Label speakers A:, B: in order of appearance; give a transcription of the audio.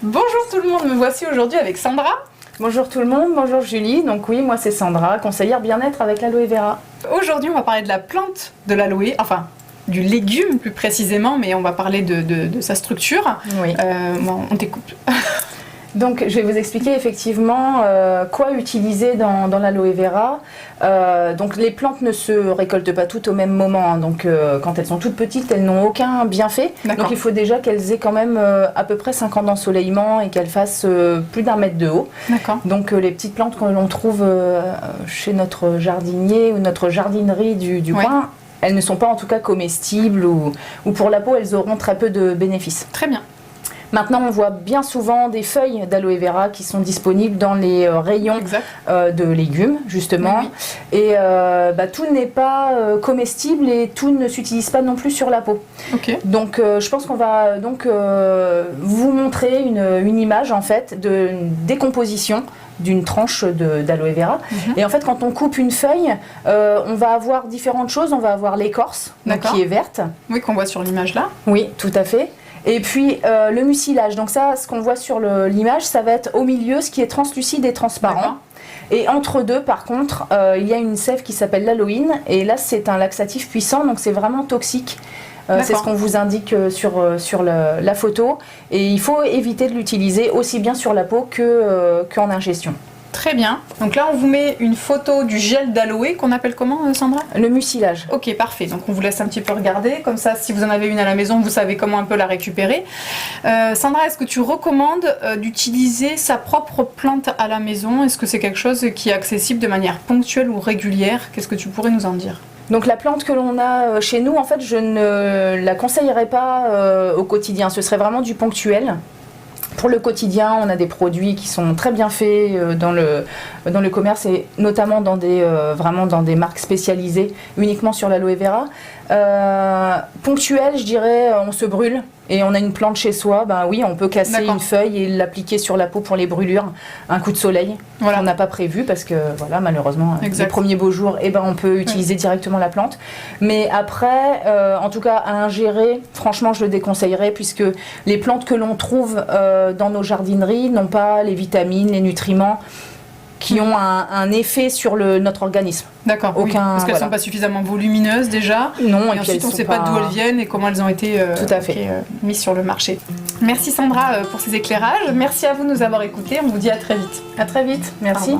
A: Bonjour tout le monde, me voici aujourd'hui avec Sandra.
B: Bonjour tout le monde, bonjour Julie. Donc oui, moi c'est Sandra, conseillère bien-être avec l'aloe vera.
A: Aujourd'hui on va parler de la plante de l'aloe, enfin du légume plus précisément, mais on va parler de sa structure.
B: Oui.
A: Bon, on t'écoute.
B: Donc je vais vous expliquer effectivement quoi utiliser dans l'aloe vera. Donc les plantes ne se récoltent pas toutes au même moment, hein. Donc quand elles sont toutes petites, elles n'ont aucun bienfait. Donc il faut déjà qu'elles aient quand même à peu près 5 ans d'ensoleillement et qu'elles fassent plus d'1 mètre de haut. Donc les petites plantes que l'on trouve chez notre jardinier ou notre jardinerie du coin, elles ne sont pas en tout cas comestibles ou pour la peau, elles auront très peu de bénéfices.
A: Très bien.
B: Maintenant, on voit bien souvent des feuilles d'aloe vera qui sont disponibles dans les rayons de légumes, justement. Oui. Et tout n'est pas comestible et tout ne s'utilise pas non plus sur la peau.
A: Okay.
B: Donc, je pense qu'on va donc vous montrer une image en fait de décomposition d'une tranche d'aloe vera. Et en fait, quand on coupe une feuille, on va avoir différentes choses. On va avoir l'écorce, qui est verte.
A: Oui, qu'on voit sur l'image là.
B: Oui, tout à fait. Et puis le mucilage, donc ça, ce qu'on voit sur l'image, ça va être au milieu, ce qui est translucide et transparent. Et entre deux, par contre, il y a une sève qui s'appelle l'aloïne, et là c'est un laxatif puissant, donc c'est vraiment toxique. C'est ce qu'on vous indique sur la photo, et il faut éviter de l'utiliser aussi bien sur la peau qu'en ingestion.
A: Très bien. Donc là, on vous met une photo du gel d'aloe qu'on appelle comment, Sandra?
B: Le mucilage.
A: Ok, parfait. Donc on vous laisse un petit peu regarder. Comme ça, si vous en avez une à la maison, vous savez comment un peu la récupérer. Sandra, est-ce que tu recommandes d'utiliser sa propre plante à la maison? Est-ce que c'est quelque chose qui est accessible de manière ponctuelle ou régulière? Qu'est-ce que tu pourrais nous en dire?
B: Donc la plante que l'on a chez nous, en fait, je ne la conseillerais pas au quotidien. Ce serait vraiment du ponctuel. Pour le quotidien, on a des produits qui sont très bien faits dans le commerce et notamment vraiment dans des marques spécialisées uniquement sur l'aloe vera. Ponctuel, je dirais, on se brûle et on a une plante chez soi, ben oui, on peut casser une feuille et l'appliquer sur la peau pour les brûlures, un coup de soleil. On n'a pas prévu parce que voilà, malheureusement, les premiers beaux jours, on peut utiliser directement la plante. Mais après, en tout cas, à ingérer, franchement, je le déconseillerais puisque les plantes que l'on trouve dans nos jardineries n'ont pas les vitamines, les nutriments qui ont un effet sur notre organisme.
A: D'accord, parce qu'elles ne sont pas suffisamment volumineuses déjà.
B: Non,
A: et ensuite on ne sait pas d'où elles viennent et comment elles ont été mises sur le marché. Merci Sandra pour ces éclairages. Merci à vous de nous avoir écoutés. On vous dit à très vite.
B: À très vite. Merci.